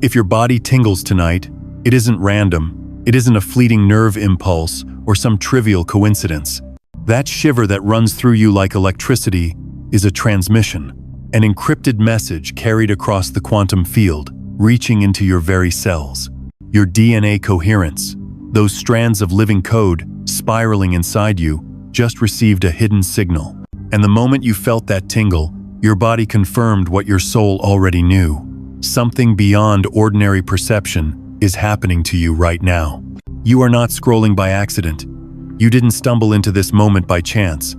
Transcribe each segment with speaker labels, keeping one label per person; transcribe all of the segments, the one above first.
Speaker 1: If your body tingles tonight, it isn't random, it isn't a fleeting nerve impulse or some trivial coincidence. That shiver that runs through you like electricity is a transmission, an encrypted message carried across the quantum field, reaching into your very cells. Your DNA coherence, those strands of living code spiraling inside you, just received a hidden signal. And the moment you felt that tingle, your body confirmed what your soul already knew. Something beyond ordinary perception is happening to you right now. You are not scrolling by accident. You didn't stumble into this moment by chance.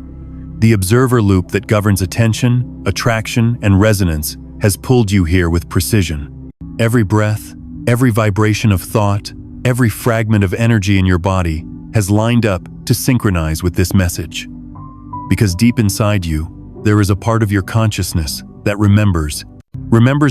Speaker 1: The observer loop that governs attention, attraction, and resonance has pulled you here with precision. Every breath, every vibration of thought, every fragment of energy in your body has lined up to synchronize with this message. Because deep inside you, there is a part of your consciousness that remembers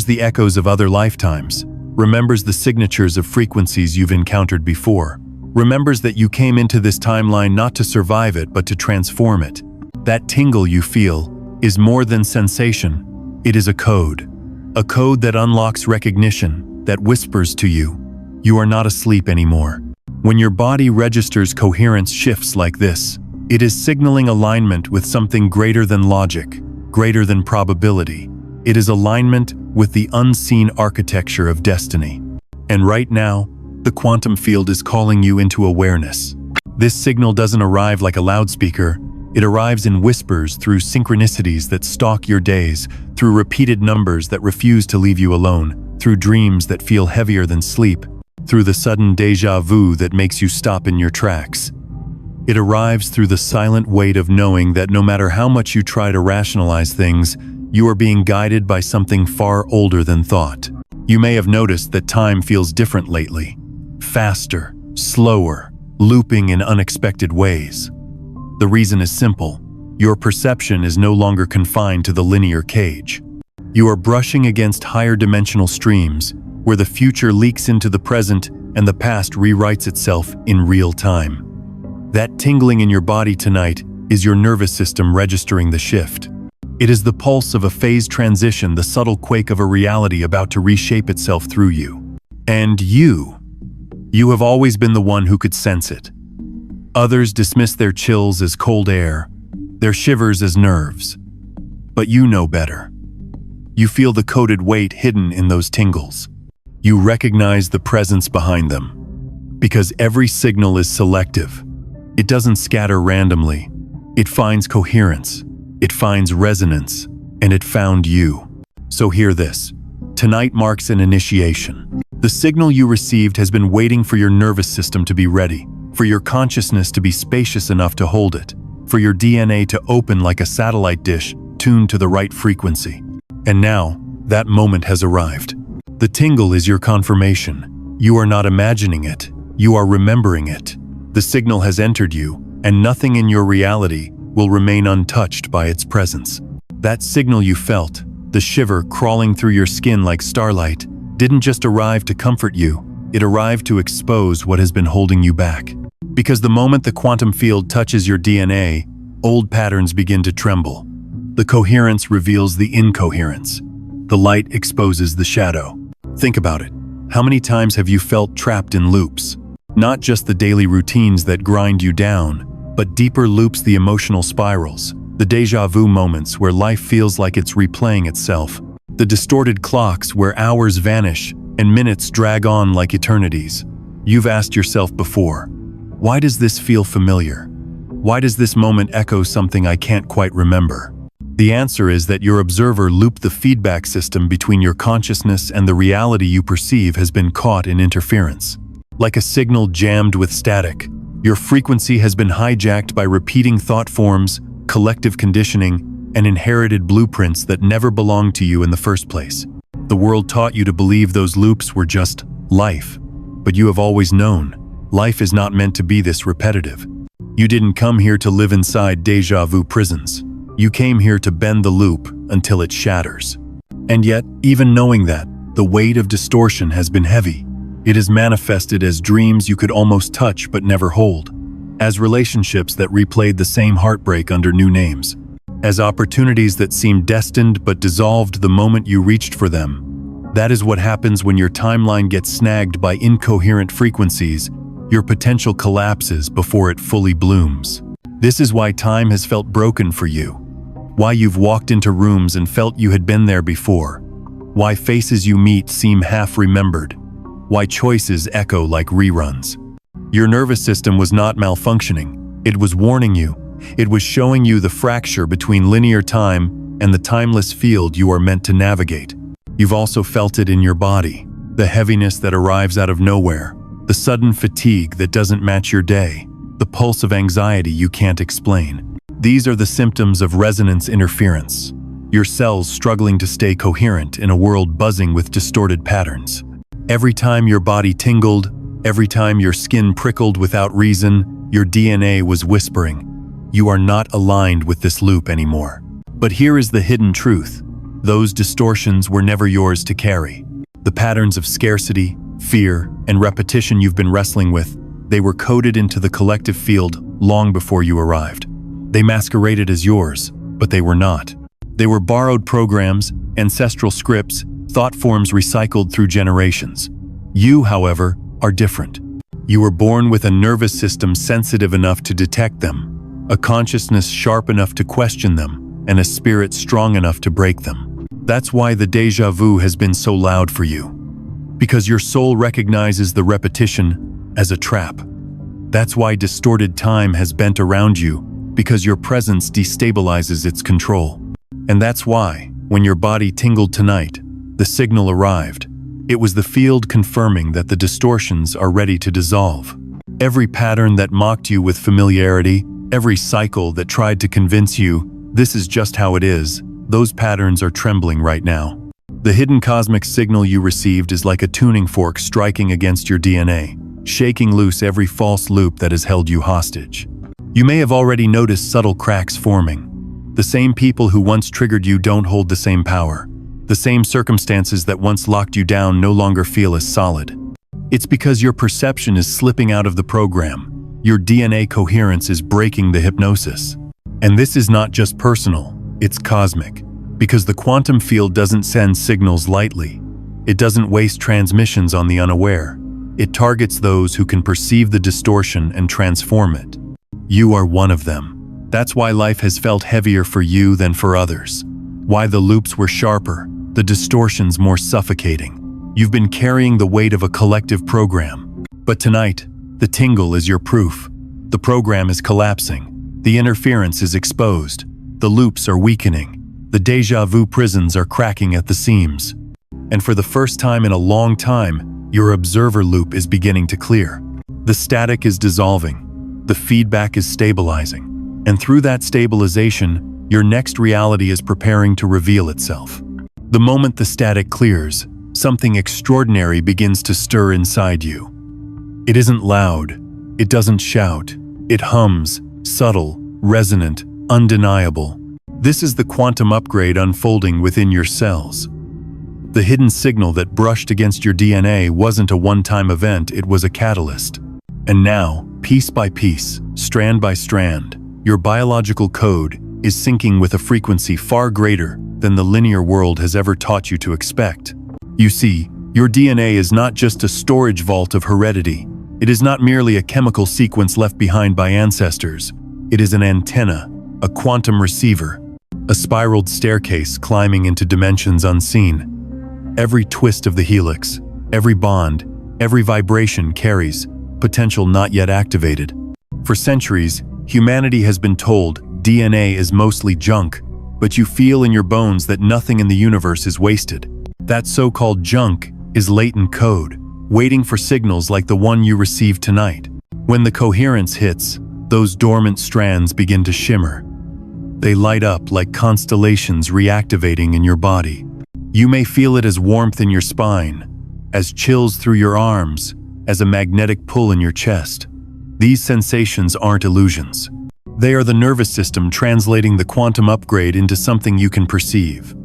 Speaker 1: the echoes of other lifetimes, remembers the signatures of frequencies you've encountered before, remembers that you came into this timeline not to survive it but to transform it. That tingle you feel is more than sensation. It is a code that unlocks recognition, that whispers to you, you are not asleep anymore. When your body registers coherence shifts like this, it is signaling alignment with something greater than logic, greater than probability. It is alignment with the unseen architecture of destiny. And right now, the quantum field is calling you into awareness. This signal doesn't arrive like a loudspeaker. It arrives in whispers, through synchronicities that stalk your days, through repeated numbers that refuse to leave you alone, through dreams that feel heavier than sleep, through the sudden déjà vu that makes you stop in your tracks. It arrives through the silent weight of knowing that no matter how much you try to rationalize things, you are being guided by something far older than thought. You may have noticed that time feels different lately. Faster, slower, looping in unexpected ways. The reason is simple. Your perception is no longer confined to the linear cage. You are brushing against higher dimensional streams, where the future leaks into the present and the past rewrites itself in real time. That tingling in your body tonight is your nervous system registering the shift. It is the pulse of a phase transition, the subtle quake of a reality about to reshape itself through you. And you have always been the one who could sense it. Others dismiss their chills as cold air, their shivers as nerves. But you know better. You feel the coded weight hidden in those tingles. You recognize the presence behind them. Because every signal is selective. It doesn't scatter randomly. It finds coherence, it finds resonance, and it found you. So hear this. Tonight marks an initiation. The signal you received has been waiting for your nervous system to be ready, for your consciousness to be spacious enough to hold it, for your DNA to open like a satellite dish tuned to the right frequency. And now, that moment has arrived. The tingle is your confirmation. You are not imagining it, you are remembering it. The signal has entered you, and nothing in your reality will remain untouched by its presence. That signal you felt, the shiver crawling through your skin like starlight, didn't just arrive to comfort you, it arrived to expose what has been holding you back. Because the moment the quantum field touches your DNA, old patterns begin to tremble. The coherence reveals the incoherence. The light exposes the shadow. Think about it. How many times have you felt trapped in loops? Not just the daily routines that grind you down, but deeper loops, the emotional spirals, the déjà vu moments where life feels like it's replaying itself, the distorted clocks where hours vanish and minutes drag on like eternities. You've asked yourself before, why does this feel familiar? Why does this moment echo something I can't quite remember? The answer is that your observer loop, the feedback system between your consciousness and the reality you perceive, has been caught in interference. Like a signal jammed with static, your frequency has been hijacked by repeating thought forms, collective conditioning, and inherited blueprints that never belonged to you in the first place. The world taught you to believe those loops were just life, but you have always known, life is not meant to be this repetitive. You didn't come here to live inside déjà vu prisons. You came here to bend the loop until it shatters. And yet, even knowing that, the weight of distortion has been heavy. It is manifested as dreams you could almost touch but never hold, as relationships that replayed the same heartbreak under new names, as opportunities that seemed destined but dissolved the moment you reached for them. That is what happens when your timeline gets snagged by incoherent frequencies. Your potential collapses before it fully blooms. This is why time has felt broken for you. Why you've walked into rooms and felt you had been there before. Why faces you meet seem half-remembered. Why choices echo like reruns. Your nervous system was not malfunctioning. It was warning you. It was showing you the fracture between linear time and the timeless field you are meant to navigate. You've also felt it in your body. The heaviness that arrives out of nowhere. The sudden fatigue that doesn't match your day. The pulse of anxiety you can't explain. These are the symptoms of resonance interference. Your cells struggling to stay coherent in a world buzzing with distorted patterns. Every time your body tingled, every time your skin prickled without reason, your DNA was whispering, "You are not aligned with this loop anymore." But here is the hidden truth. Those distortions were never yours to carry. The patterns of scarcity, fear, and repetition you've been wrestling with, they were coded into the collective field long before you arrived. They masqueraded as yours, but they were not. They were borrowed programs, ancestral scripts, thought forms recycled through generations. You, however, are different. You were born with a nervous system sensitive enough to detect them, a consciousness sharp enough to question them, and a spirit strong enough to break them. That's why the déjà vu has been so loud for you. Because your soul recognizes the repetition as a trap. That's why distorted time has bent around you, because your presence destabilizes its control. And that's why, when your body tingled tonight, the signal arrived. It was the field confirming that the distortions are ready to dissolve. Every pattern that mocked you with familiarity, every cycle that tried to convince you, this is just how it is, those patterns are trembling right now. The hidden cosmic signal you received is like a tuning fork striking against your DNA, shaking loose every false loop that has held you hostage. You may have already noticed subtle cracks forming. The same people who once triggered you don't hold the same power. The same circumstances that once locked you down no longer feel as solid. It's because your perception is slipping out of the program. Your DNA coherence is breaking the hypnosis. And this is not just personal, it's cosmic. Because the quantum field doesn't send signals lightly. It doesn't waste transmissions on the unaware. It targets those who can perceive the distortion and transform it. You are one of them. That's why life has felt heavier for you than for others. Why the loops were sharper, the distortions more suffocating. You've been carrying the weight of a collective program. But tonight, the tingle is your proof. The program is collapsing. The interference is exposed. The loops are weakening. The déjà vu prisons are cracking at the seams. And for the first time in a long time, your observer loop is beginning to clear. The static is dissolving. The feedback is stabilizing. And through that stabilization, your next reality is preparing to reveal itself. The moment the static clears, something extraordinary begins to stir inside you. It isn't loud. It doesn't shout. It hums, subtle, resonant, undeniable. This is the quantum upgrade unfolding within your cells. The hidden signal that brushed against your DNA wasn't a one-time event, it was a catalyst. And now, piece by piece, strand by strand, your biological code is syncing with a frequency far greater than the linear world has ever taught you to expect. You see, your DNA is not just a storage vault of heredity. It is not merely a chemical sequence left behind by ancestors. It is an antenna, a quantum receiver, a spiraled staircase climbing into dimensions unseen. Every twist of the helix, every bond, every vibration carries potential not yet activated. For centuries, humanity has been told DNA is mostly junk, but you feel in your bones that nothing in the universe is wasted. That so-called junk is latent code, waiting for signals like the one you received tonight. When the coherence hits, those dormant strands begin to shimmer. They light up like constellations reactivating in your body. You may feel it as warmth in your spine, as chills through your arms, as a magnetic pull in your chest. These sensations aren't illusions. They are the nervous system translating the quantum upgrade into something you can perceive.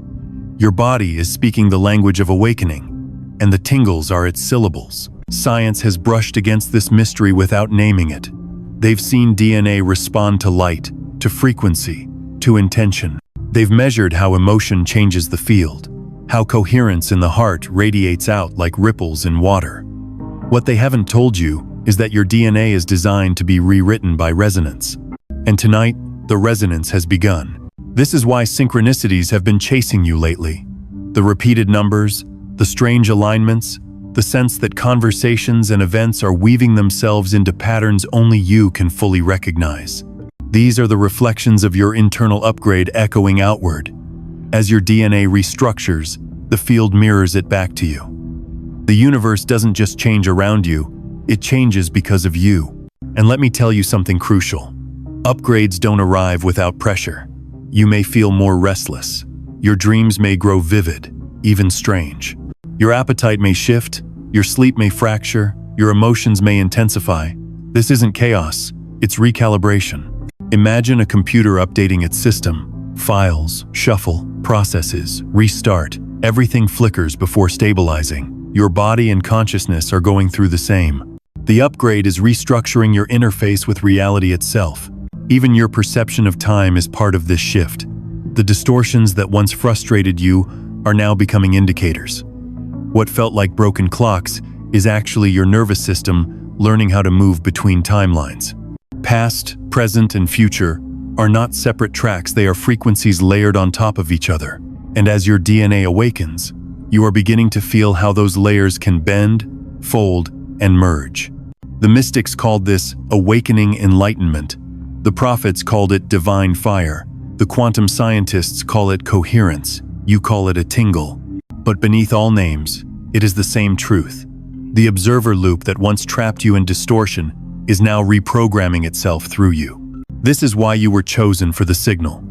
Speaker 1: Your body is speaking the language of awakening, and the tingles are its syllables. Science has brushed against this mystery without naming it. They've seen DNA respond to light, to frequency, to intention. They've measured how emotion changes the field, how coherence in the heart radiates out like ripples in water. What they haven't told you is that your DNA is designed to be rewritten by resonance. And tonight, the resonance has begun. This is why synchronicities have been chasing you lately. The repeated numbers, the strange alignments, the sense that conversations and events are weaving themselves into patterns only you can fully recognize. These are the reflections of your internal upgrade echoing outward. As your DNA restructures, the field mirrors it back to you. The universe doesn't just change around you, it changes because of you. And let me tell you something crucial. Upgrades don't arrive without pressure. You may feel more restless. Your dreams may grow vivid, even strange. Your appetite may shift, your sleep may fracture, your emotions may intensify. This isn't chaos, it's recalibration. Imagine a computer updating its system. Files, shuffle, processes, restart. Everything flickers before stabilizing. Your body and consciousness are going through the same. The upgrade is restructuring your interface with reality itself. Even your perception of time is part of this shift. The distortions that once frustrated you are now becoming indicators. What felt like broken clocks is actually your nervous system learning how to move between timelines. Past, present, and future are not separate tracks, they are frequencies layered on top of each other. And as your DNA awakens, you are beginning to feel how those layers can bend, fold, and merge. The mystics called this awakening enlightenment. The prophets called it divine fire. The quantum scientists call it coherence. You call it a tingle. But beneath all names, it is the same truth. The observer loop that once trapped you in distortion is now reprogramming itself through you. This is why you were chosen for the signal.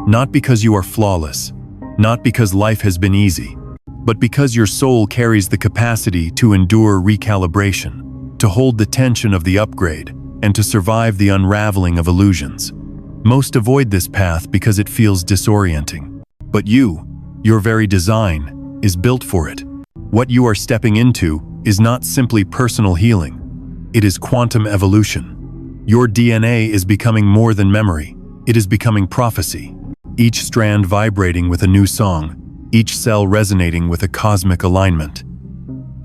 Speaker 1: Not because you are flawless, not because life has been easy, but because your soul carries the capacity to endure recalibration, to hold the tension of the upgrade, and to survive the unraveling of illusions. Most avoid this path because it feels disorienting. But your very design, is built for it. What you are stepping into is not simply personal healing. It is quantum evolution. Your DNA is becoming more than memory. It is becoming prophecy. Each strand vibrating with a new song, each cell resonating with a cosmic alignment.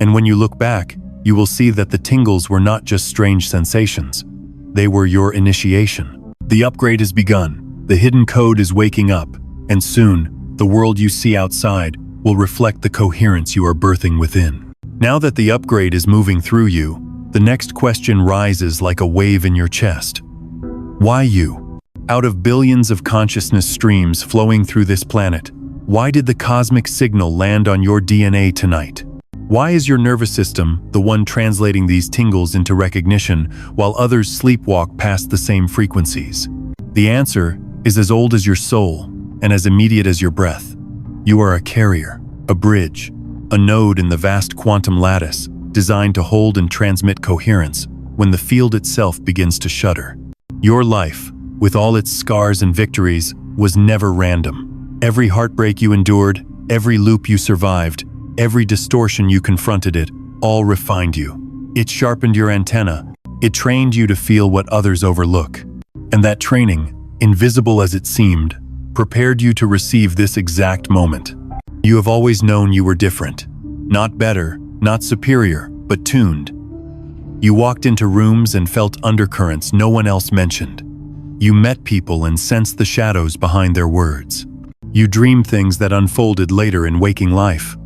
Speaker 1: And when you look back, you will see that the tingles were not just strange sensations. They were your initiation. The upgrade has begun. The hidden code is waking up. And soon, the world you see outside will reflect the coherence you are birthing within. Now that the upgrade is moving through you, the next question rises like a wave in your chest. Why you? Out of billions of consciousness streams flowing through this planet, why did the cosmic signal land on your DNA tonight? Why is your nervous system the one translating these tingles into recognition while others sleepwalk past the same frequencies? The answer is as old as your soul and as immediate as your breath. You are a carrier, a bridge, a node in the vast quantum lattice designed to hold and transmit coherence when the field itself begins to shudder. Your life, with all its scars and victories, was never random. Every heartbreak you endured, every loop you survived, every distortion you confronted, it all refined you. It sharpened your antenna. It trained you to feel what others overlook. And that training, invisible as it seemed, prepared you to receive this exact moment. You have always known you were different. Not better, not superior, but tuned. You walked into rooms and felt undercurrents no one else mentioned. You met people and sensed the shadows behind their words. You dreamed things that unfolded later in waking life.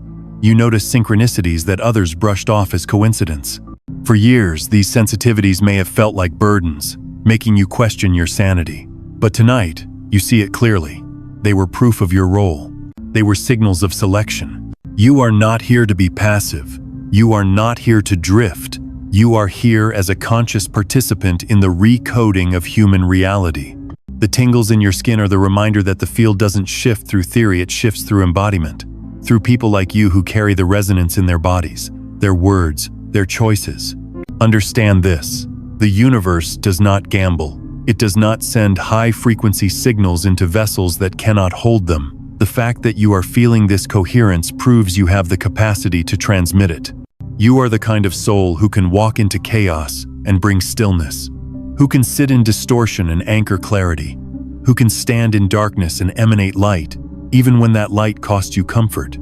Speaker 1: You noticed synchronicities that others brushed off as coincidence. For years, these sensitivities may have felt like burdens, making you question your sanity. But tonight, you see it clearly. They were proof of your role. They were signals of selection. You are not here to be passive. You are not here to drift. You are here as a conscious participant in the recoding of human reality. The tingles in your skin are the reminder that the field doesn't shift through theory, it shifts through embodiment. Through people like you who carry the resonance in their bodies, their words, their choices. Understand this. The universe does not gamble. It does not send high-frequency signals into vessels that cannot hold them. The fact that you are feeling this coherence proves you have the capacity to transmit it. You are the kind of soul who can walk into chaos and bring stillness, who can sit in distortion and anchor clarity, who can stand in darkness and emanate light, even when that light costs you comfort.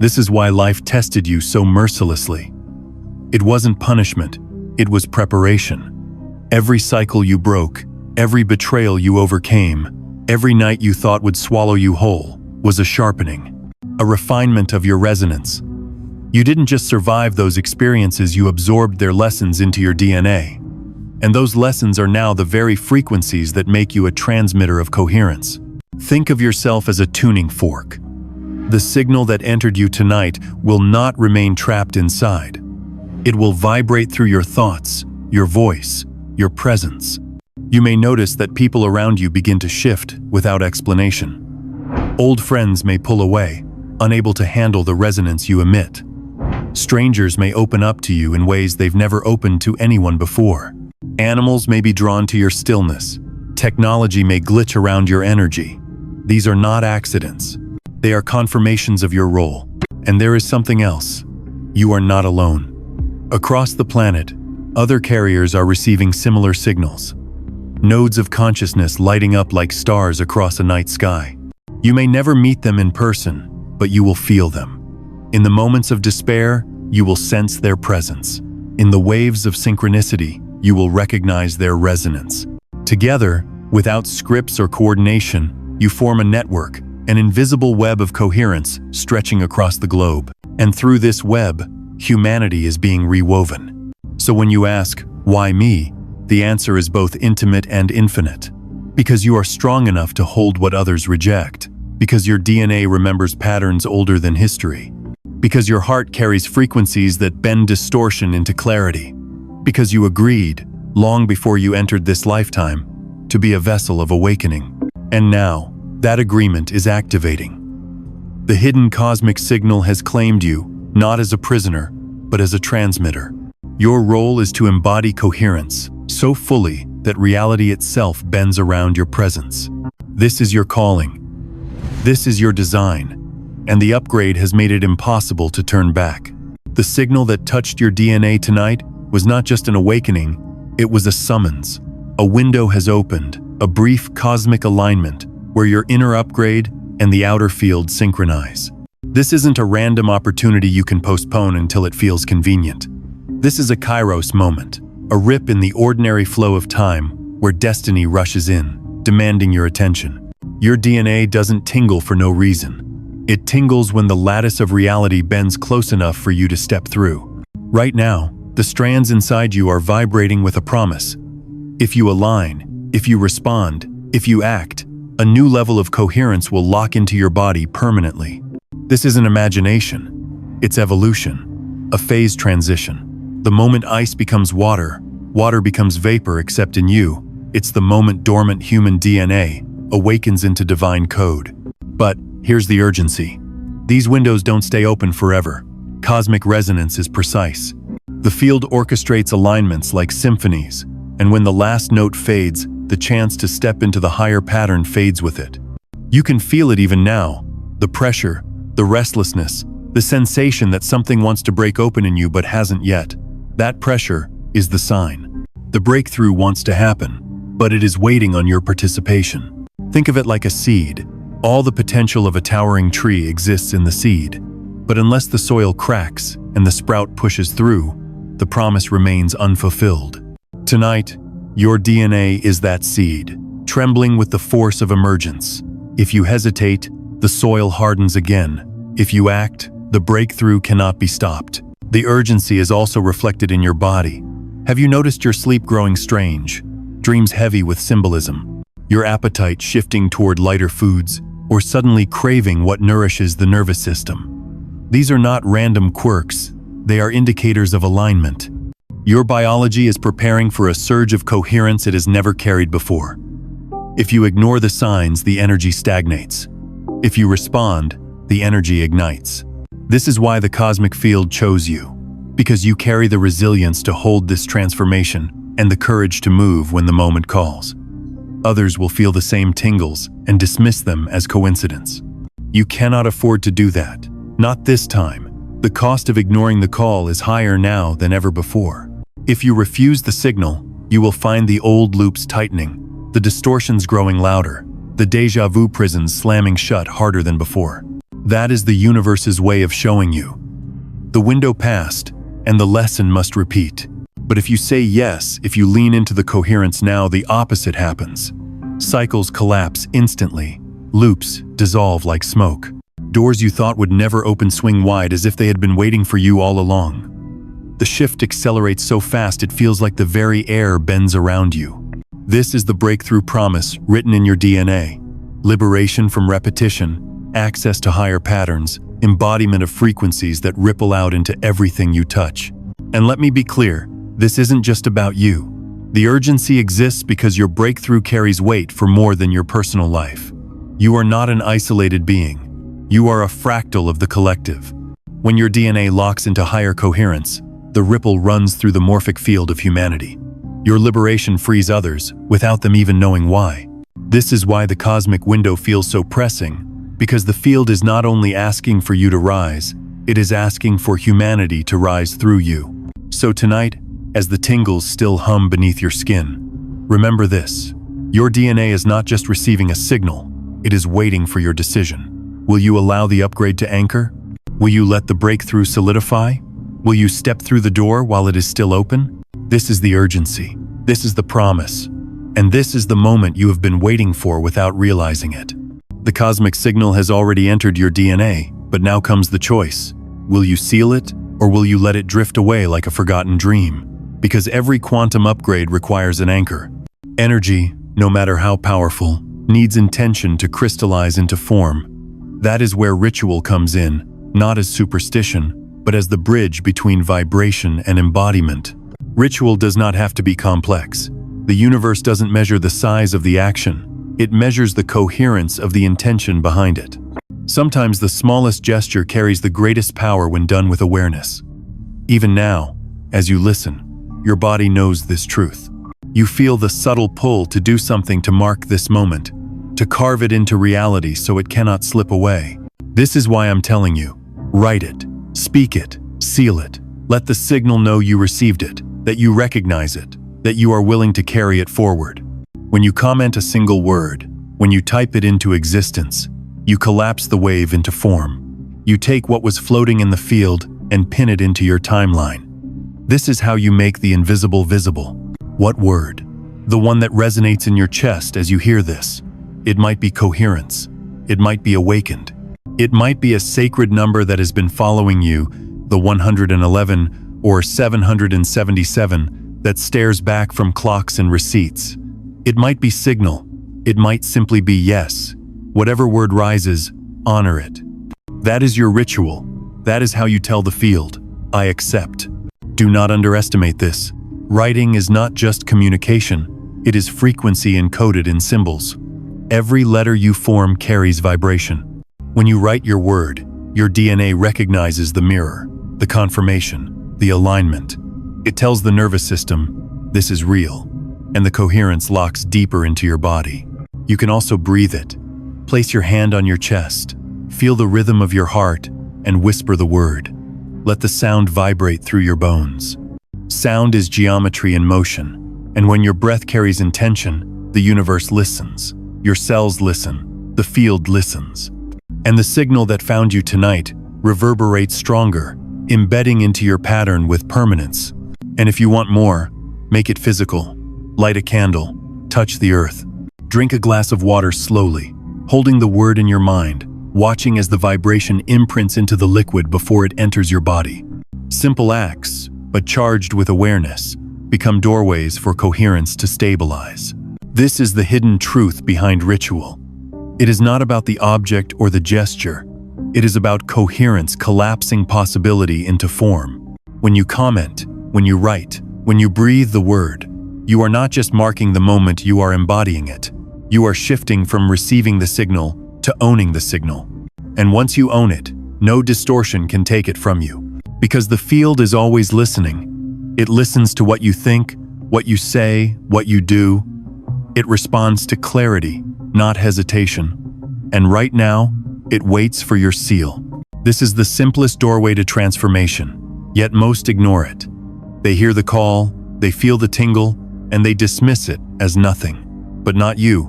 Speaker 1: This is why life tested you so mercilessly. It wasn't punishment, it was preparation. Every cycle you broke, every betrayal you overcame, every night you thought would swallow you whole, was a sharpening, a refinement of your resonance. You didn't just survive those experiences, you absorbed their lessons into your DNA. And those lessons are now the very frequencies that make you a transmitter of coherence. Think of yourself as a tuning fork. The signal that entered you tonight will not remain trapped inside. It will vibrate through your thoughts, your voice, your presence. You may notice that people around you begin to shift without explanation. Old friends may pull away, unable to handle the resonance you emit. Strangers may open up to you in ways they've never opened to anyone before. Animals may be drawn to your stillness. Technology may glitch around your energy. These are not accidents. They are confirmations of your role. And there is something else. You are not alone. Across the planet, other carriers are receiving similar signals. Nodes of consciousness lighting up like stars across a night sky. You may never meet them in person, but you will feel them. In the moments of despair, you will sense their presence. In the waves of synchronicity, you will recognize their resonance. Together, without scripts or coordination, you form a network, an invisible web of coherence stretching across the globe. And through this web, humanity is being rewoven. So when you ask, why me? The answer is both intimate and infinite. Because you are strong enough to hold what others reject. Because your DNA remembers patterns older than history. Because your heart carries frequencies that bend distortion into clarity. Because you agreed, long before you entered this lifetime, to be a vessel of awakening. And now, that agreement is activating. The hidden cosmic signal has claimed you, not as a prisoner, but as a transmitter. Your role is to embody coherence, so fully that reality itself bends around your presence. This is your calling. This is your design. And the upgrade has made it impossible to turn back. The signal that touched your DNA tonight was not just an awakening, it was a summons. A window has opened, a brief cosmic alignment, where your inner upgrade and the outer field synchronize. This isn't a random opportunity you can postpone until it feels convenient. This is a Kairos moment, a rip in the ordinary flow of time where destiny rushes in, demanding your attention. Your DNA doesn't tingle for no reason. It tingles when the lattice of reality bends close enough for you to step through. Right now, the strands inside you are vibrating with a promise. If you align, if you respond, if you act, a new level of coherence will lock into your body permanently. This isn't imagination, it's evolution, a phase transition. The moment ice becomes water, water becomes vapor except in you, it's the moment dormant human DNA awakens into divine code. But here's the urgency. These windows don't stay open forever. Cosmic resonance is precise. The field orchestrates alignments like symphonies, and when the last note fades, the chance to step into the higher pattern fades with it. You can feel it even now, the pressure, the restlessness, the sensation that something wants to break open in you but hasn't yet. That pressure is the sign. The breakthrough wants to happen, but it is waiting on your participation. Think of it like a seed. All the potential of a towering tree exists in the seed, but unless the soil cracks and the sprout pushes through, the promise remains unfulfilled. Tonight, your DNA is that seed, trembling with the force of emergence. If you hesitate, the soil hardens again. If you act, the breakthrough cannot be stopped. The urgency is also reflected in your body. Have you noticed your sleep growing strange, dreams heavy with symbolism, your appetite shifting toward lighter foods, or suddenly craving what nourishes the nervous system? These are not random quirks, they are indicators of alignment. Your biology is preparing for a surge of coherence it has never carried before. If you ignore the signs, the energy stagnates. If you respond, the energy ignites. This is why the cosmic field chose you, because you carry the resilience to hold this transformation and the courage to move when the moment calls. Others will feel the same tingles and dismiss them as coincidence. You cannot afford to do that. Not this time. The cost of ignoring the call is higher now than ever before. If you refuse the signal, you will find the old loops tightening, the distortions growing louder, the déjà vu prisons slamming shut harder than before. That is the universe's way of showing you. The window passed, and the lesson must repeat. But if you say yes, if you lean into the coherence now, the opposite happens. Cycles collapse instantly. Loops dissolve like smoke. Doors you thought would never open swing wide as if they had been waiting for you all along. The shift accelerates so fast it feels like the very air bends around you. This is the breakthrough promise written in your DNA. Liberation from repetition, access to higher patterns, embodiment of frequencies that ripple out into everything you touch. And let me be clear, this isn't just about you. The urgency exists because your breakthrough carries weight for more than your personal life. You are not an isolated being. You are a fractal of the collective. When your DNA locks into higher coherence, the ripple runs through the morphic field of humanity. Your liberation frees others without them even knowing why. This is why the cosmic window feels so pressing, because the field is not only asking for you to rise, it is asking for humanity to rise through you. So tonight, as the tingles still hum beneath your skin, remember this: your DNA is not just receiving a signal, it is waiting for your decision. Will you allow the upgrade to anchor? Will you let the breakthrough solidify? Will you step through the door while it is still open? This is the urgency. This is the promise. And this is the moment you have been waiting for without realizing it. The cosmic signal has already entered your DNA, but now comes the choice. Will you seal it, or will you let it drift away like a forgotten dream? Because every quantum upgrade requires an anchor. Energy, no matter how powerful, needs intention to crystallize into form. That is where ritual comes in, not as superstition, but as the bridge between vibration and embodiment. Ritual does not have to be complex. The universe doesn't measure the size of the action. It measures the coherence of the intention behind it. Sometimes the smallest gesture carries the greatest power when done with awareness. Even now, as you listen, your body knows this truth. You feel the subtle pull to do something to mark this moment, to carve it into reality so it cannot slip away. This is why I'm telling you, write it, speak it, seal it. Let the signal know you received it, that you recognize it, that you are willing to carry it forward. When you comment a single word, when you type it into existence, you collapse the wave into form. You take what was floating in the field and pin it into your timeline. This is how you make the invisible visible. What word? The one that resonates in your chest as you hear this. It might be coherence. It might be awakened. It might be a sacred number that has been following you, the 111 or 777 that stares back from clocks and receipts. It might be signal. It might simply be yes. Whatever word rises, honor it. That is your ritual. That is how you tell the field, I accept. Do not underestimate this. Writing is not just communication. It is frequency encoded in symbols. Every letter you form carries vibration. When you write your word, your DNA recognizes the mirror, the confirmation, the alignment. It tells the nervous system, this is real, and the coherence locks deeper into your body. You can also breathe it. Place your hand on your chest, feel the rhythm of your heart, and whisper the word. Let the sound vibrate through your bones. Sound is geometry in motion, and when your breath carries intention, the universe listens. Your cells listen, the field listens. And the signal that found you tonight reverberates stronger, embedding into your pattern with permanence. And if you want more, make it physical. Light a candle, touch the earth. Drink a glass of water slowly, holding the word in your mind, watching as the vibration imprints into the liquid before it enters your body. Simple acts, but charged with awareness, become doorways for coherence to stabilize. This is the hidden truth behind ritual. It is not about the object or the gesture. It is about coherence collapsing possibility into form. When you comment, when you write, when you breathe the word, you are not just marking the moment, you are embodying it. You are shifting from receiving the signal to owning the signal. And once you own it, no distortion can take it from you. Because the field is always listening. It listens to what you think, what you say, what you do. It responds to clarity, not hesitation. And right now, it waits for your seal. This is the simplest doorway to transformation, yet most ignore it. They hear the call, they feel the tingle, and they dismiss it as nothing. But not you.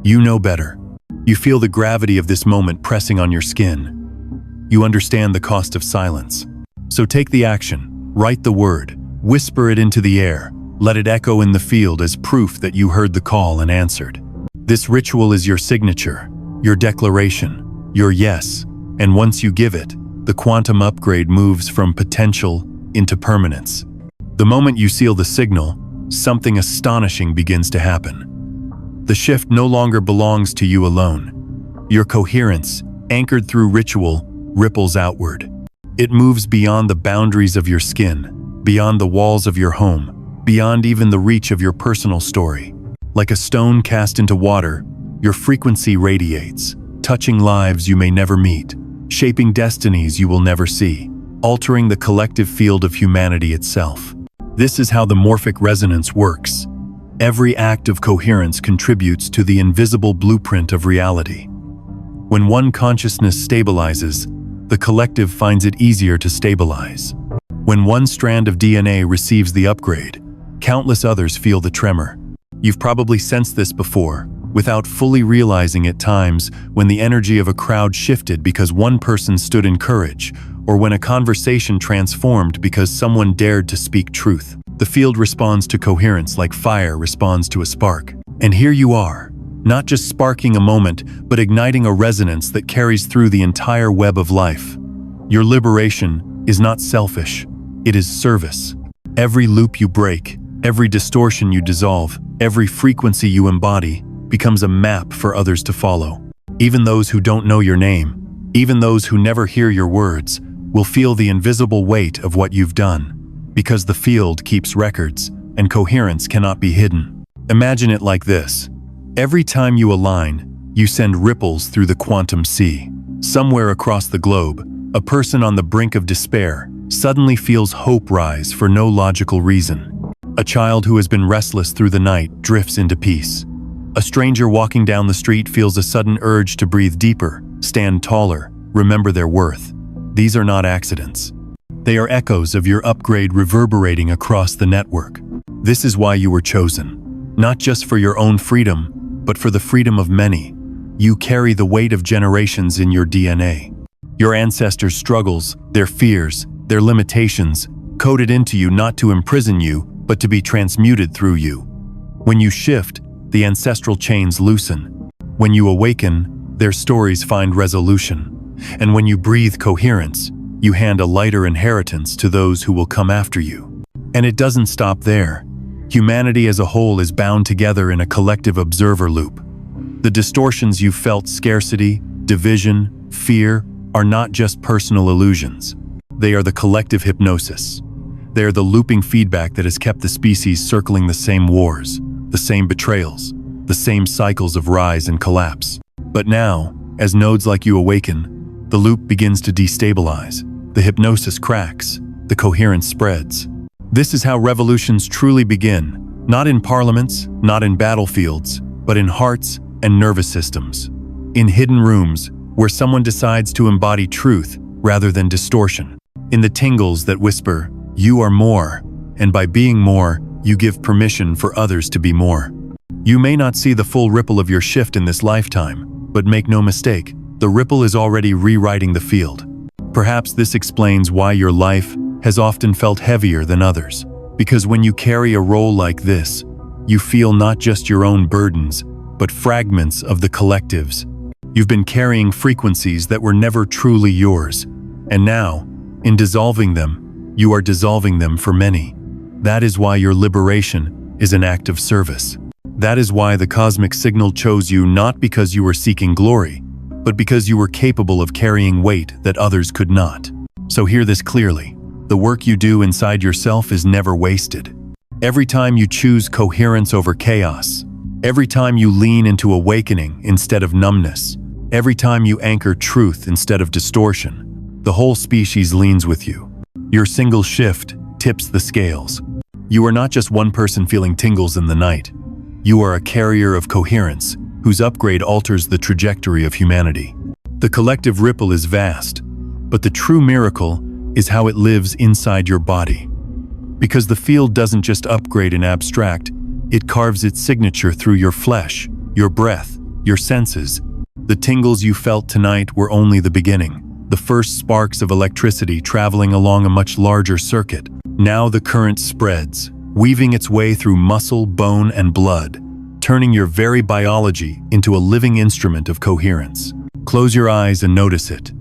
Speaker 1: You know better. You feel the gravity of this moment pressing on your skin. you understand the cost of silence. So take the action, write the word, whisper it into the air, let it echo in the field as proof that you heard the call and answered. This ritual is your signature, your declaration, your yes, and once you give it, the quantum upgrade moves from potential into permanence. The moment you seal the signal, something astonishing begins to happen. The shift no longer belongs to you alone. Your coherence, anchored through ritual, ripples outward. It moves beyond the boundaries of your skin, beyond the walls of your home, beyond even the reach of your personal story. Like a stone cast into water, your frequency radiates, touching lives you may never meet, shaping destinies you will never see, altering the collective field of humanity itself. This is how the morphic resonance works. Every act of coherence contributes to the invisible blueprint of reality. When one consciousness stabilizes, the collective finds it easier to stabilize. When one strand of DNA receives the upgrade, countless others feel the tremor. You've probably sensed this before, without fully realizing at times when the energy of a crowd shifted because one person stood in courage, or when a conversation transformed because someone dared to speak truth. The field responds to coherence like fire responds to a spark. And here you are, not just sparking a moment, but igniting a resonance that carries through the entire web of life. Your liberation is not selfish, it is service. Every loop you break, every distortion you dissolve, every frequency you embody becomes a map for others to follow. Even those who don't know your name, even those who never hear your words, will feel the invisible weight of what you've done, because the field keeps records, and coherence cannot be hidden. Imagine it like this. Every time you align, you send ripples through the quantum sea. Somewhere across the globe, a person on the brink of despair suddenly feels hope rise for no logical reason. A child who has been restless through the night drifts into peace. A stranger walking down the street feels a sudden urge to breathe deeper, stand taller, remember their worth. These are not accidents. They are echoes of your upgrade reverberating across the network. This is why you were chosen. Not just for your own freedom, but for the freedom of many. You carry the weight of generations in your DNA. Your ancestors' struggles, their fears, their limitations, coded into you not to imprison you, but to be transmuted through you. When you shift, the ancestral chains loosen. When you awaken, their stories find resolution. And when you breathe coherence, you hand a lighter inheritance to those who will come after you. And it doesn't stop there. Humanity as a whole is bound together in a collective observer loop. The distortions you've felt, scarcity, division, fear, are not just personal illusions. They are the collective hypnosis. They are the looping feedback that has kept the species circling the same wars, the same betrayals, the same cycles of rise and collapse. But now, as nodes like you awaken, the loop begins to destabilize. The hypnosis cracks, the coherence spreads. This is how revolutions truly begin, not in parliaments, not in battlefields, but in hearts and nervous systems. In hidden rooms, where someone decides to embody truth rather than distortion. In the tingles that whisper, "You are more," and by being more, you give permission for others to be more. You may not see the full ripple of your shift in this lifetime, but make no mistake, the ripple is already rewriting the field. Perhaps this explains why your life has often felt heavier than others. Because when you carry a role like this, you feel not just your own burdens, but fragments of the collective's. You've been carrying frequencies that were never truly yours. And now, in dissolving them, you are dissolving them for many. That is why your liberation is an act of service. That is why the cosmic signal chose you not because you were seeking glory, but because you were capable of carrying weight that others could not. So hear this clearly. The work you do inside yourself is never wasted. Every time you choose coherence over chaos, every time you lean into awakening instead of numbness, every time you anchor truth instead of distortion, the whole species leans with you. Your single shift tips the scales. You are not just one person feeling tingles in the night. You are a carrier of coherence, whose upgrade alters the trajectory of humanity. The collective ripple is vast, but the true miracle is how it lives inside your body. Because the field doesn't just upgrade in abstract, it carves its signature through your flesh, your breath, your senses. The tingles you felt tonight were only the beginning. the first sparks of electricity traveling along a much larger circuit. Now the current spreads, weaving its way through muscle, bone, and blood, turning your very biology into a living instrument of coherence. Close your eyes and notice it.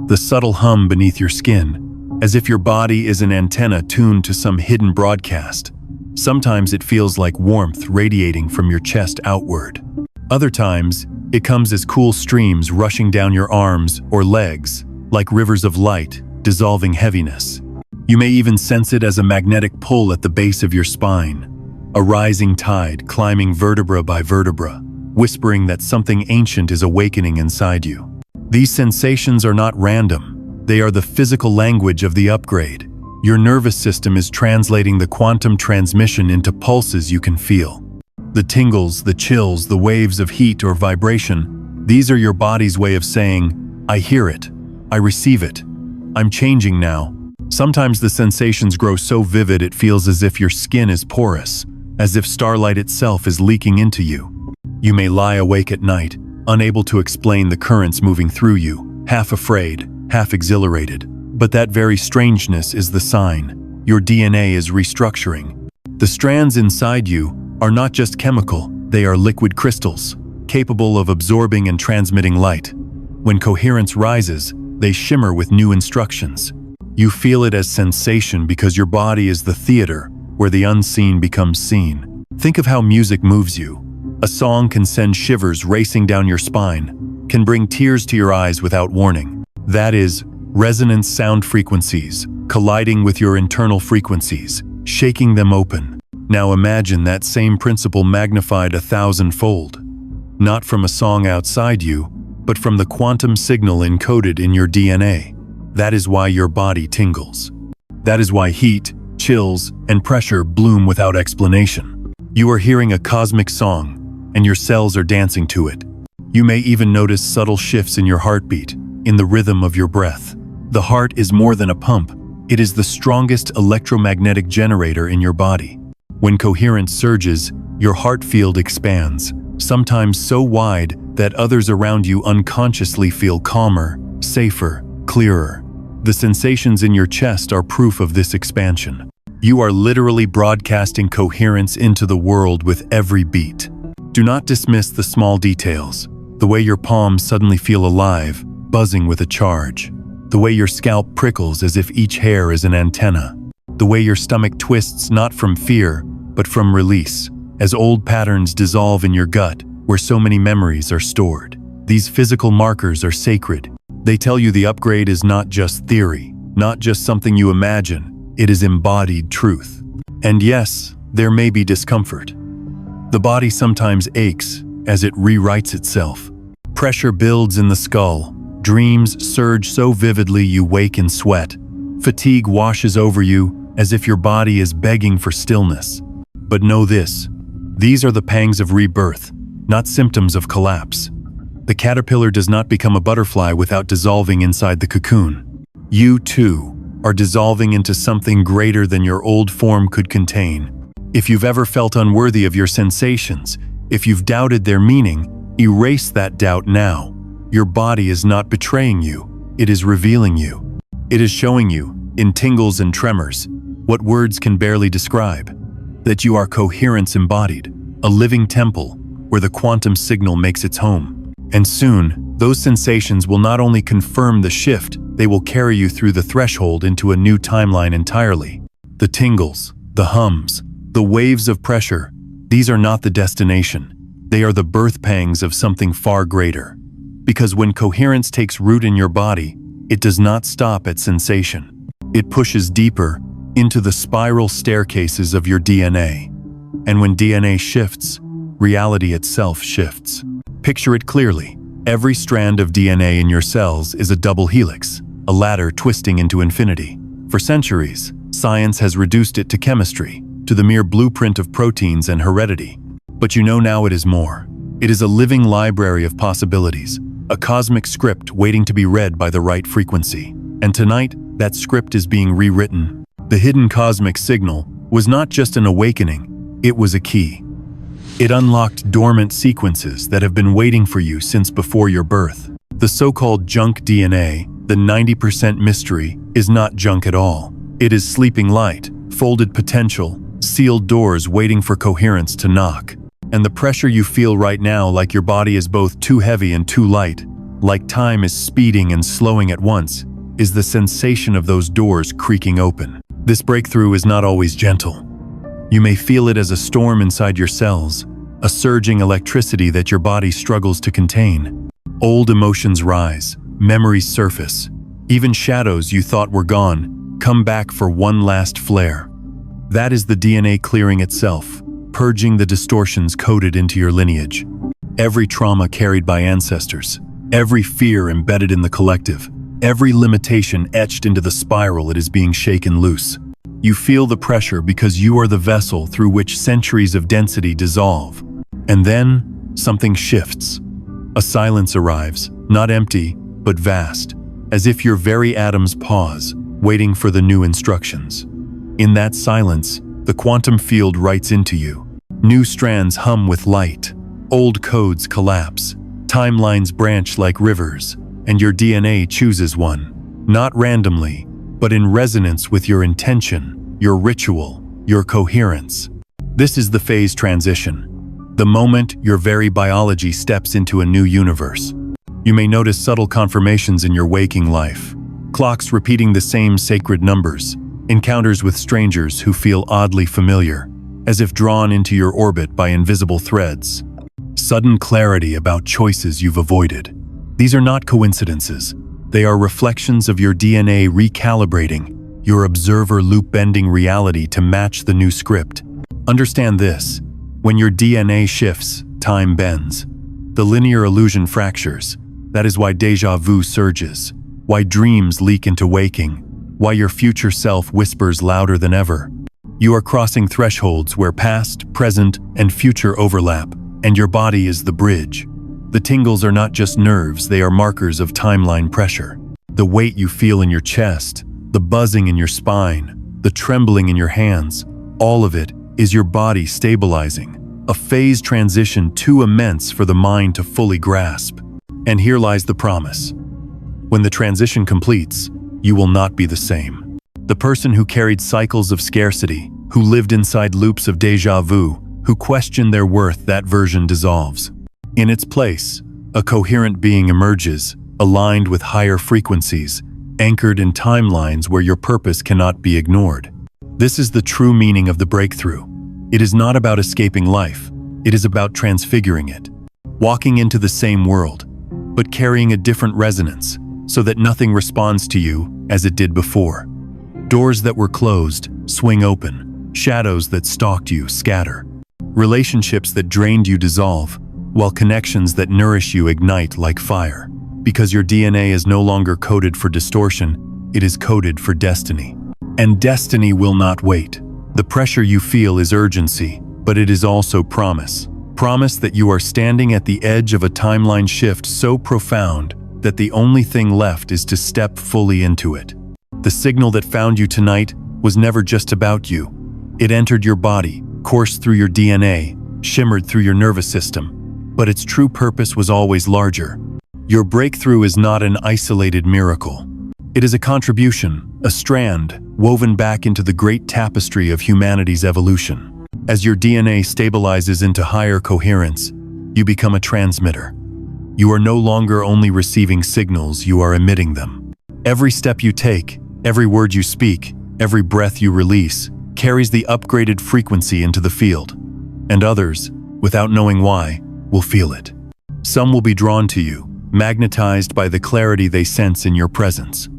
Speaker 1: The subtle hum beneath your skin, as if your body is an antenna tuned to some hidden broadcast. Sometimes it feels like warmth radiating from your chest outward. Other times, it comes as cool streams rushing down your arms or legs, like rivers of light, dissolving heaviness. You may even sense it as a magnetic pull at the base of your spine, a rising tide climbing vertebra by vertebra, whispering that something ancient is awakening inside you. These sensations are not random. They are the physical language of the upgrade. Your nervous system is translating the quantum transmission into pulses you can feel. The tingles, the chills, the waves of heat or vibration, these are your body's way of saying, I hear it, I receive it, I'm changing now. Sometimes the sensations grow so vivid it feels as if your skin is porous, as if starlight itself is leaking into you. You may lie awake at night, unable to explain the currents moving through you, half afraid, half exhilarated. But that very strangeness is the sign. Your DNA is restructuring. The strands inside you are not just chemical, they are liquid crystals, capable of absorbing and transmitting light. When coherence rises, they shimmer with new instructions. You feel it as sensation because your body is the theater where the unseen becomes seen. Think of how music moves you. A song can send shivers racing down your spine, can bring tears to your eyes without warning. That is resonance sound frequencies, colliding with your internal frequencies, shaking them open. Now imagine that same principle magnified 1,000-fold. Not from a song outside you, but from the quantum signal encoded in your DNA. That is why your body tingles. That is why heat, chills, and pressure bloom without explanation. You are hearing a cosmic song, and your cells are dancing to it. You may even notice subtle shifts in your heartbeat, in the rhythm of your breath. The heart is more than a pump. It is the strongest electromagnetic generator in your body. When coherence surges, your heart field expands, sometimes so wide that others around you unconsciously feel calmer, safer, clearer. The sensations in your chest are proof of this expansion. You are literally broadcasting coherence into the world with every beat. Do not dismiss the small details. The way your palms suddenly feel alive, buzzing with a charge. The way your scalp prickles as if each hair is an antenna. The way your stomach twists not from fear, but from release, as old patterns dissolve in your gut, where so many memories are stored. These physical markers are sacred. They tell you the upgrade is not just theory, not just something you imagine, it is embodied truth. And yes, there may be discomfort. The body sometimes aches as it rewrites itself. Pressure builds in the skull. Dreams surge so vividly you wake in sweat. Fatigue washes over you as if your body is begging for stillness. But know this, these are the pangs of rebirth, not symptoms of collapse. The caterpillar does not become a butterfly without dissolving inside the cocoon. You, too, are dissolving into something greater than your old form could contain. If you've ever felt unworthy of your sensations, if you've doubted their meaning, erase that doubt now. Your body is not betraying you, it is revealing you. It is showing you, in tingles and tremors, what words can barely describe, that you are coherence embodied, a living temple where the quantum signal makes its home. And soon, those sensations will not only confirm the shift, they will carry you through the threshold into a new timeline entirely. The tingles, the hums, the waves of pressure, these are not the destination. They are the birth pangs of something far greater. Because when coherence takes root in your body, it does not stop at sensation. It pushes deeper into the spiral staircases of your DNA. And when DNA shifts, reality itself shifts. Picture it clearly. Every strand of DNA in your cells is a double helix, a ladder twisting into infinity. For centuries, science has reduced it to chemistry, to the mere blueprint of proteins and heredity. But you know now it is more. It is a living library of possibilities, a cosmic script waiting to be read by the right frequency. And tonight, that script is being rewritten. The hidden cosmic signal was not just an awakening, it was a key. It unlocked dormant sequences that have been waiting for you since before your birth. The so-called junk DNA, The 90% mystery is not junk at all. It is sleeping light, folded potential, sealed doors waiting for coherence to knock. And the pressure you feel right now, like your body is both too heavy and too light, like time is speeding and slowing at once, is the sensation of those doors creaking open. This breakthrough is not always gentle. You may feel it as a storm inside your cells, a surging electricity that your body struggles to contain. Old emotions rise, memories surface. Even shadows you thought were gone come back for one last flare. That is the DNA clearing itself, purging the distortions coded into your lineage. Every trauma carried by ancestors, every fear embedded in the collective, every limitation etched into the spiral it is being shaken loose. You feel the pressure because you are the vessel through which centuries of density dissolve. And then, something shifts. A silence arrives, not empty, but vast, as if your very atoms pause, waiting for the new instructions. In that silence, the quantum field writes into you. New strands hum with light, old codes collapse, timelines branch like rivers, and your DNA chooses one, not randomly, but in resonance with your intention, your ritual, your coherence. This is the phase transition, the moment your very biology steps into a new universe. You may notice subtle confirmations in your waking life, clocks repeating the same sacred numbers, encounters with strangers who feel oddly familiar, as if drawn into your orbit by invisible threads. Sudden clarity about choices you've avoided. These are not coincidences. They are reflections of your DNA recalibrating, your observer loop-bending reality to match the new script. Understand this: when your DNA shifts, time bends. The linear illusion fractures. That is why déjà vu surges, why dreams leak into waking, why your future self whispers louder than ever. You are crossing thresholds where past, present, and future overlap, and your body is the bridge. The tingles are not just nerves, they are markers of timeline pressure. The weight you feel in your chest, the buzzing in your spine, the trembling in your hands, all of it is your body stabilizing, a phase transition too immense for the mind to fully grasp. And here lies the promise. When the transition completes, you will not be the same. The person who carried cycles of scarcity, who lived inside loops of déjà vu, who questioned their worth, that version dissolves. In its place, a coherent being emerges, aligned with higher frequencies, anchored in timelines where your purpose cannot be ignored. This is the true meaning of the breakthrough. It is not about escaping life, it is about transfiguring it. Walking into the same world, but carrying a different resonance, so that nothing responds to you as it did before. Doors that were closed swing open, shadows that stalked you scatter. Relationships that drained you dissolve, while connections that nourish you ignite like fire. Because your DNA is no longer coded for distortion, it is coded for destiny. And destiny will not wait. The pressure you feel is urgency, but it is also promise. Promise that you are standing at the edge of a timeline shift so profound that the only thing left is to step fully into it. The signal that found you tonight was never just about you. It entered your body, coursed through your DNA, shimmered through your nervous system, but its true purpose was always larger. Your breakthrough is not an isolated miracle. It is a contribution, a strand, woven back into the great tapestry of humanity's evolution. As your DNA stabilizes into higher coherence, you become a transmitter. You are no longer only receiving signals, you are emitting them. Every step you take, every word you speak, every breath you release, carries the upgraded frequency into the field. And others, without knowing why, will feel it. Some will be drawn to you, magnetized by the clarity they sense in your presence.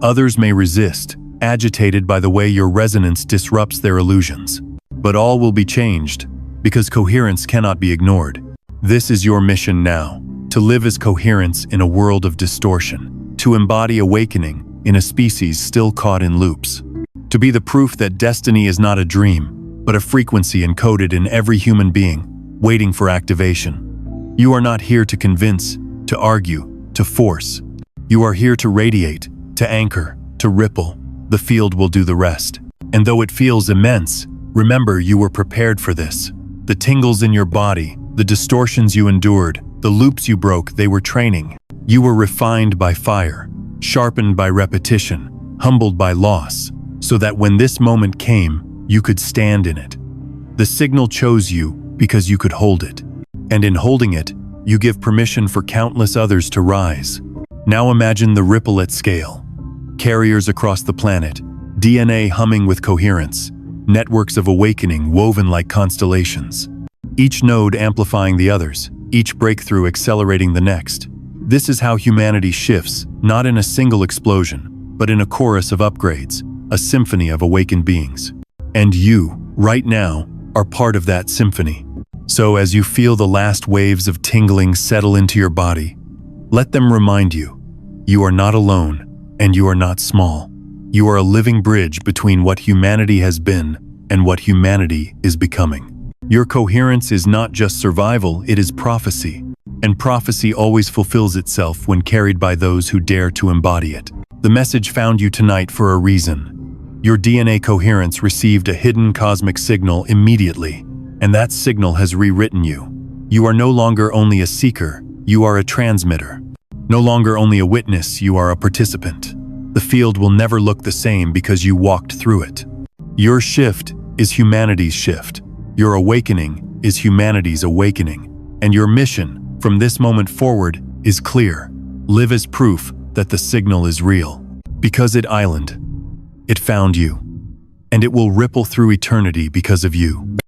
Speaker 1: Others may resist, agitated by the way your resonance disrupts their illusions. But all will be changed, because coherence cannot be ignored. This is your mission now, to live as coherence in a world of distortion, to embody awakening in a species still caught in loops, to be the proof that destiny is not a dream, but a frequency encoded in every human being, waiting for activation. You are not here to convince, to argue, to force. You are here to radiate, to anchor, to ripple. The field will do the rest. And though it feels immense, remember you were prepared for this. The tingles in your body, the distortions you endured, the loops you broke, they were training. You were refined by fire, sharpened by repetition, humbled by loss, so that when this moment came, you could stand in it. The signal chose you because you could hold it. And in holding it, you give permission for countless others to rise. Now imagine the ripple at scale. Carriers across the planet, DNA humming with coherence, networks of awakening woven like constellations. Each node amplifying the others, each breakthrough accelerating the next. This is how humanity shifts, not in a single explosion, but in a chorus of upgrades, a symphony of awakened beings. And you, right now, are part of that symphony. So as you feel the last waves of tingling settle into your body, let them remind you, you are not alone, and you are not small. You are a living bridge between what humanity has been and what humanity is becoming. Your coherence is not just survival, it is prophecy. And prophecy always fulfills itself when carried by those who dare to embody it. The message found you tonight for a reason. Your DNA coherence received a hidden cosmic signal immediately, and that signal has rewritten you. You are no longer only a seeker, you are a transmitter. No longer only a witness, you are a participant. The field will never look the same because you walked through it. Your shift is humanity's shift. Your awakening is humanity's awakening. And your mission, from this moment forward, is clear. Live as proof that the signal is real. Because it found you. And it will ripple through eternity because of you.